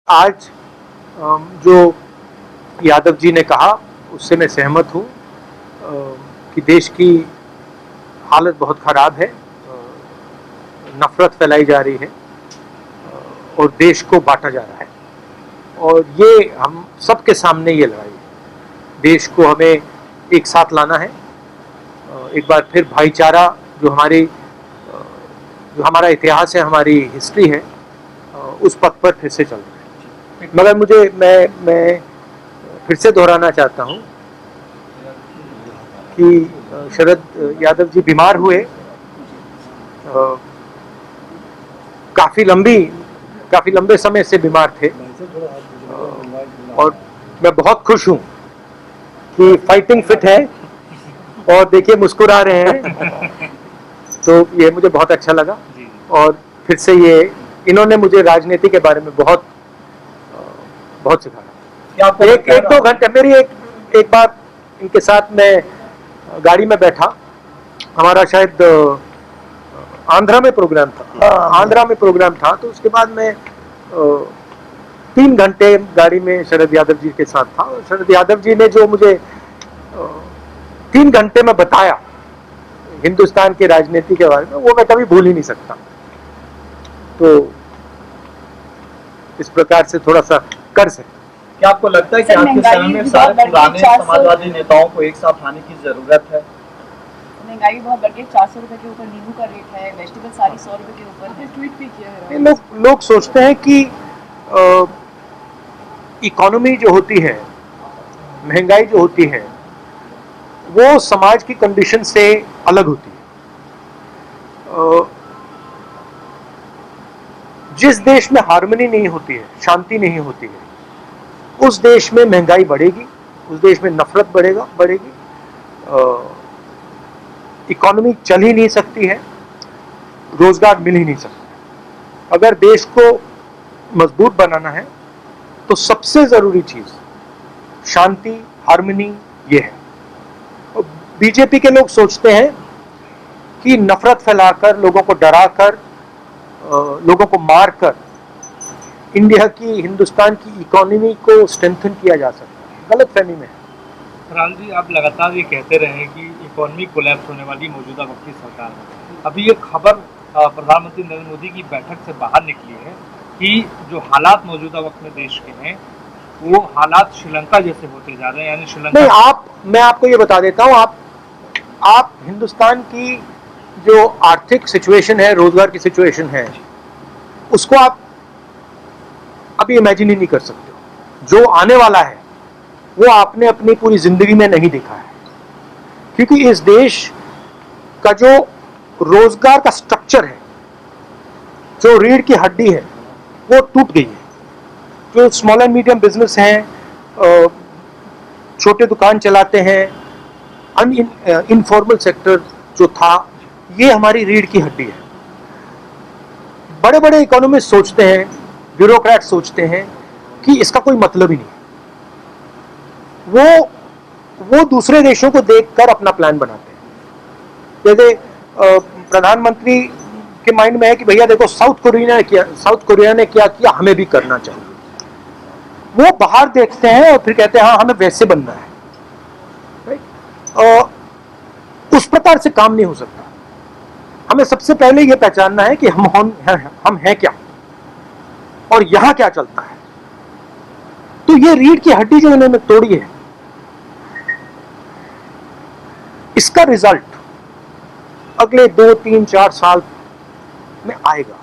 आज जो यादव जी ने कहा उससे मैं सहमत हूँ कि देश की हालत बहुत ख़राब है, नफरत फैलाई जा रही है और देश को बांटा जा रहा है। और ये हम सबके सामने ये लड़ाई है। देश को हमें एक साथ लाना है। एक बार फिर भाईचारा जो हमारा इतिहास है, हमारी हिस्ट्री है, उस पथ पर फिर से चल रहा है। मगर मैं फिर से दोहराना चाहता हूँ कि शरद यादव जी बीमार हुए, काफ़ी लंबे समय से बीमार थे और मैं बहुत खुश हूँ कि फाइटिंग फिट है और देखिए मुस्कुरा रहे हैं, तो ये मुझे बहुत अच्छा लगा। और फिर से इन्होंने मुझे राजनीति के बारे में बहुत सिखाया। एक दो घंटे मेरी एक बार इनके साथ मैं गाड़ी में बैठा, हमारा शायद आंध्रा में प्रोग्राम था, तो उसके बाद मैं 3 घंटे गाड़ी में शरद यादव जी के साथ था। और शरद यादव जी ने जो मुझे 3 घंटे में बताया हिंदुस्तान की राजनीति के बारे में, वो मैं कभी भूल ही नहीं सकता। तो इस प्रकार से थोड़ा सा कर सकते। क्या आपको लगता है कि आज के समय में सारे पुराने समाजवादी नेताओं को एक साथ लाने की जरूरत है? महंगाई बहुत बढ़ गई, 400 रुपए के ऊपर नींबू का रेट है, वेजिटेबल सारी 100 रुपए के ऊपर है। ट्वीट भी किया है। लोग सोचते हैं कि इकोनॉमी जो होती है, महंगाई जो होती है, वो समाज की कंडीशन से अलग होती है। जिस देश में हार्मनी नहीं होती है, शांति नहीं होती है, उस देश में महंगाई बढ़ेगी, उस देश में नफरत बढ़ेगी, इकोनॉमी चल ही नहीं सकती है, रोजगार मिल ही नहीं सकता। अगर देश को मजबूत बनाना है तो सबसे जरूरी चीज शांति, हार्मनी ये है। बीजेपी के लोग सोचते हैं कि नफरत फैलाकर, लोगों को डराकर, लोगों को मारकर हिंदुस्तान की इकोनॉमी को स्ट्रेंथन किया जा सकता है। गलत फहमी में है। फरहान जी, आप लगातार ये कहते रहे कि इकोनॉमी कोलैप्स होने वाली मौजूदा वक्त की सरकार है। अभी ये खबर प्रधानमंत्री नरेंद्र मोदी की बैठक से बाहर निकली है कि जो हालात मौजूदा वक्त में देश के हैं, वो हालात श्रीलंका जैसे होते जा रहे हैं। यानी श्रीलंका नहीं, मैं आपको ये बता देता हूँ, आप हिंदुस्तान की जो आर्थिक सिचुएशन है, रोजगार की सिचुएशन है, उसको आप अभी इमेजिन ही नहीं कर सकते। जो आने वाला है वो आपने अपनी पूरी जिंदगी में नहीं देखा है, क्योंकि इस देश का जो रोजगार का स्ट्रक्चर है, जो रीढ़ की हड्डी है, वो टूट गई है। जो स्मॉल एंड मीडियम बिजनेस हैं, छोटे दुकान चलाते हैं, इनफॉर्मल सेक्टर जो था, ये हमारी रीढ़ की हड्डी है। बड़े बड़े इकोनॉमिस्ट सोचते हैं, ब्यूरोक्रेट सोचते हैं कि इसका कोई मतलब ही नहीं। वो दूसरे देशों को देखकर अपना प्लान बनाते हैं। जैसे प्रधानमंत्री के माइंड में है कि भैया देखो साउथ कोरिया ने क्या किया, हमें भी करना चाहिए। वो बाहर देखते हैं और फिर कहते हैं हाँ हमें वैसे बनना है। उस प्रकार से काम नहीं हो सकता। हमें सबसे पहले ये पहचानना है कि हम हैं क्या और यहां क्या चलता है। तो ये रीढ़ की हड्डी जो इन्होंने तोड़ी है, इसका रिजल्ट अगले 2, 3, 4 साल में आएगा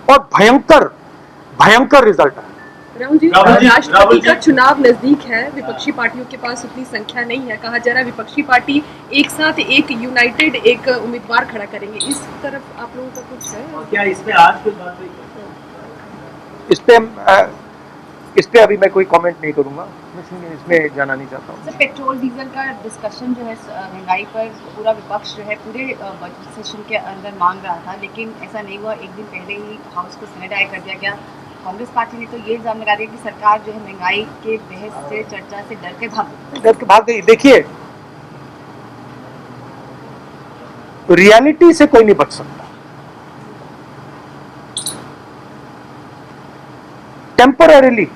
और भयंकर रिजल्ट आएगा। राहुल जी, राष्ट्रपति का चुनाव नजदीक है, विपक्षी पार्टियों के पास उतनी संख्या नहीं है। कहा जा रहा है विपक्षी पार्टी एक साथ एक यूनाइटेड एक उम्मीदवार खड़ा करेंगे। इस तरफ आप लोगों का कुछ है? क्या इसमें आज कुछ बात हुई? इस पे अभी मैं कोई कमेंट नहीं करूंगा, मैं इसमें जाना नहीं चाहता हूँ। पेट्रोल डीजल का डिस्कशन जो है, महंगाई पर पूरा विपक्ष जो है पूरे बजट सेशन के अंदर मांग रहा था, लेकिन ऐसा नहीं हुआ। एक दिन पहले ही हाउस को सैनिटाइज कर दिया गया। कांग्रेस पार्टी ने तो ये इल्जाम लगा दिया कि सरकार जो है महंगाई के बहस से, चर्चा से डर के भाग गई। देखिए, रियलिटी से कोई नहीं बच सकता। टेम्पररीली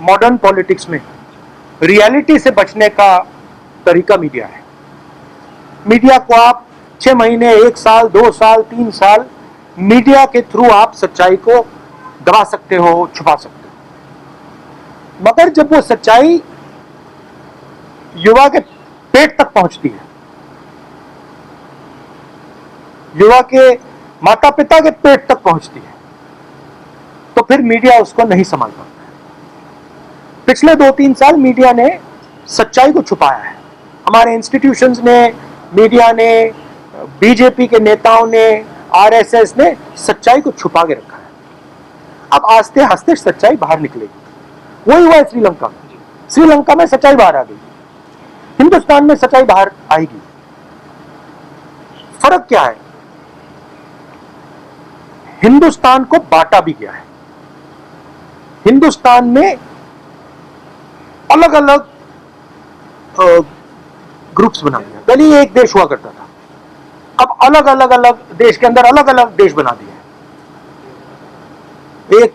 मॉडर्न पॉलिटिक्स में रियलिटी से बचने का तरीका मीडिया है। मीडिया को आप 6 महीने, 1 साल, 2 साल, 3 साल मीडिया के थ्रू आप सच्चाई को दबा सकते हो, छुपा सकते हो, मगर जब वो सच्चाई युवा के पेट तक पहुंचती है, युवा के माता पिता के पेट तक पहुंचती है, तो फिर मीडिया उसको नहीं संभाल पाता। पिछले 2-3 साल मीडिया ने सच्चाई को छुपाया है। हमारे इंस्टीट्यूशंस ने, मीडिया ने, बीजेपी के नेताओं ने, आरएसएस ने सच्चाई को छुपा के रखा है। अब आस्ते आस्ते सच्चाई बाहर निकलेगी। वही हुआ है श्रीलंका में। श्रीलंका में सच्चाई बाहर आ गई, हिंदुस्तान में सच्चाई बाहर आएगी। फर्क क्या है? हिंदुस्तान को बांटा भी गया है। हिंदुस्तान में अलग अलग ग्रुप्स बना दिया। पहले एक देश हुआ करता था, अब अलग अलग देश के अंदर अलग अलग देश बना दिया है। एक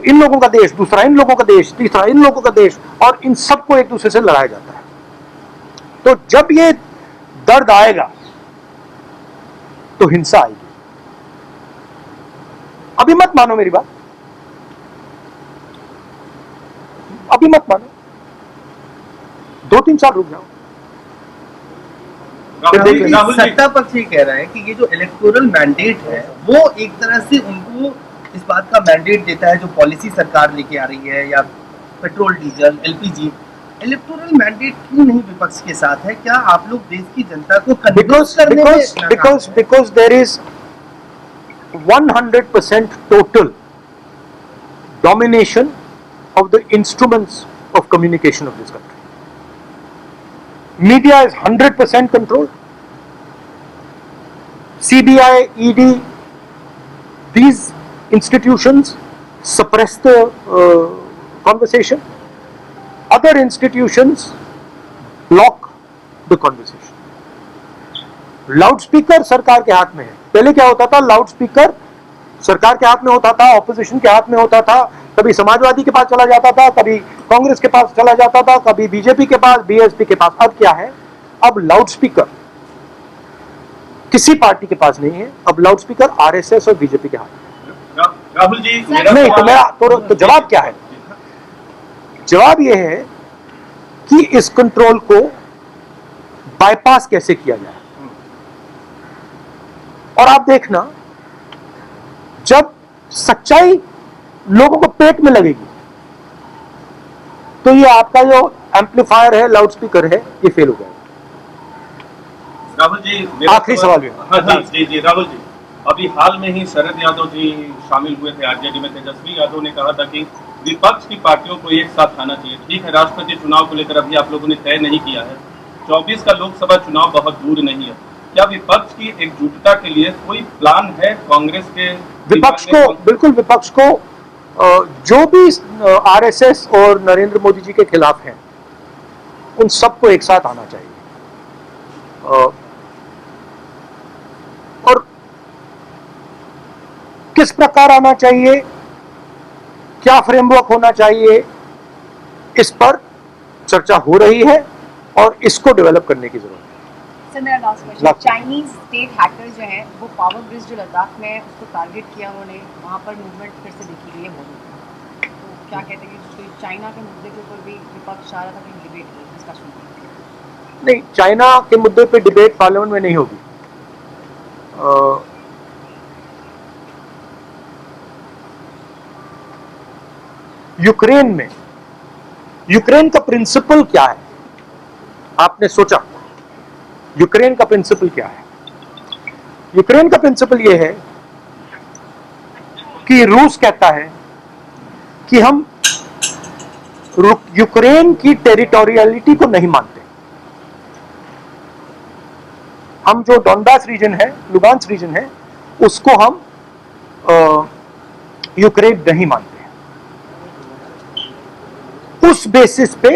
इन लोगों का देश, दूसरा इन लोगों का देश, तीसरा इन लोगों का देश, और इन सबको एक दूसरे से लड़ाया जाता है। तो जब ये दर्द आएगा तो हिंसा आएगी। अभी मत मानो मेरी बात, अभी मत मानो, 2-3 साल रुक जाओ। सत्ता पक्ष ये कह रहा है कि ये जो इलेक्टोरल मैंडेट है वो एक तरह से उनको इस बात का मैंडेट देता है जो पॉलिसी सरकार लेके आ रही है, या petrol diesel LPG, electoral mandate क्यों नहीं विपक्ष के साथ है? क्या आप लोग देश की जनता को कन्विंस करने में because there is 100% total domination of the instruments of communication of this country. Media is 100% controlled. CBI, ED, these institutions suppress the conversation. Other institutions block the conversation. Loudspeaker सरकार के हाथ में है। पहले क्या होता था? लाउडस्पीकर सरकार के हाथ में होता था, ऑपोजिशन के हाथ में होता था, कभी समाजवादी के पास चला जाता था, कभी कांग्रेस के पास चला जाता था, कभी बीजेपी के पास, बीएसपी के पास। अब क्या है? अब लाउडस्पीकर किसी पार्टी के पास नहीं है, अब लाउडस्पीकर आरएसएस और बीजेपी के हाथ में। राहुल जी नहीं तो मेरा तो जवाब क्या है? जवाब यह है कि इस कंट्रोल को बाईपास कैसे किया जाए। और आप देखना, जब सच्चाई लोगों को पेट में लगेगी तो ये आपका जो एम्पलीफायर है, लाउडस्पीकर है, ये फेल हो जाएगा। राहुल जी आखिरी सवाल है। हाँ जी राहुल जी, अभी हाल में ही शरद यादव जी शामिल हुए थे आरजेडी में। तेजस्वी यादव ने कहा था कि विपक्ष की पार्टियों को एक साथ आना चाहिए। ठीक है, राष्ट्रपति चुनाव को लेकर अभी आप लोगों ने तय नहीं किया है, 24 का लोकसभा चुनाव बहुत दूर नहीं है। क्या विपक्ष की एकजुटता के लिए कोई प्लान है कांग्रेस के? विपक्ष को, बिल्कुल विपक्ष को जो भी आरएसएस और नरेंद्र मोदी जी के खिलाफ हैं, उन सबको एक साथ आना चाहिए। और किस प्रकार आना चाहिए, क्या फ्रेमवर्क होना चाहिए, इस पर चर्चा हो रही है और इसको डेवलप करने की जरूरत है। सर मेरा last question, Chinese state hacker जो है वो पावर ब्रिज जो लद्दाख में उसको टारगेट किया, उन्होंने वहाँ पर मूवमेंट फिर से देखी गई है बहुत। तो क्या कहते हैं कि चाइना के मुद्दे के ऊपर भी विपक्ष चाह रहा था कि डिबेट हो, डिस्कशन? नहीं, चाइना के मुद्दे पे डिबेट पार्लियामेंट में नहीं होगी। यूक्रेन में, यूक्रेन का प्रिंसिपल क्या है? आपने सोचा यूक्रेन का प्रिंसिपल क्या है? यूक्रेन का प्रिंसिपल यह है कि रूस कहता है कि हम यूक्रेन की टेरिटोरियलिटी को नहीं मानते। हम जो डोनबास रीजन है, लुगांस्क रीजन है, उसको हम यूक्रेन नहीं मानते। उस बेसिस पे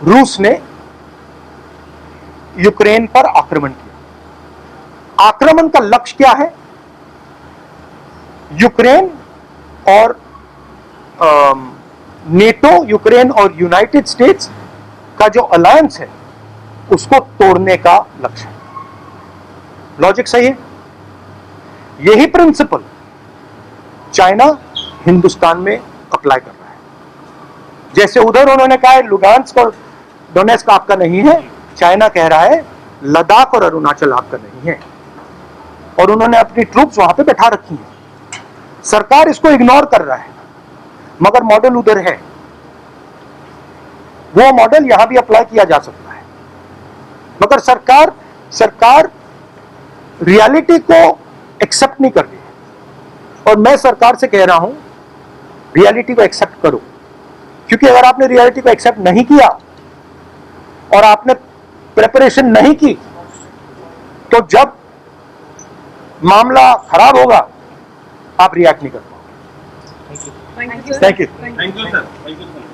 रूस ने यूक्रेन पर आक्रमण किया। आक्रमण का लक्ष्य क्या है? यूक्रेन और नेटो, यूक्रेन और यूनाइटेड स्टेट्स का जो अलायंस है उसको तोड़ने का लक्ष्य है। लॉजिक सही है। यही प्रिंसिपल चाइना हिंदुस्तान में अप्लाई कर रहा है। जैसे उधर उन्होंने कहा है लुगांस्क और डोनेस्क आपका नहीं है, चाइना कह रहा है लद्दाख और अरुणाचल आपका नहीं है, और उन्होंने अपनी ट्रूप्स वहां पे बैठा रखी है। सरकार इसको इग्नोर कर रहा है, मगर मॉडल उधर है, वो मॉडल यहां भी अप्लाई किया जा सकता है। मगर सरकार रियलिटी को एक्सेप्ट नहीं कर रही है, और मैं सरकार से कह रहा हूं रियलिटी को एक्सेप्ट करो, क्योंकि अगर आपने रियलिटी को एक्सेप्ट नहीं किया और आपने प्रिपरेशन नहीं की, तो जब मामला खराब होगा आप रिएक्ट नहीं कर पाओगे। Thank you thank you. Thank you sir, thank you sir.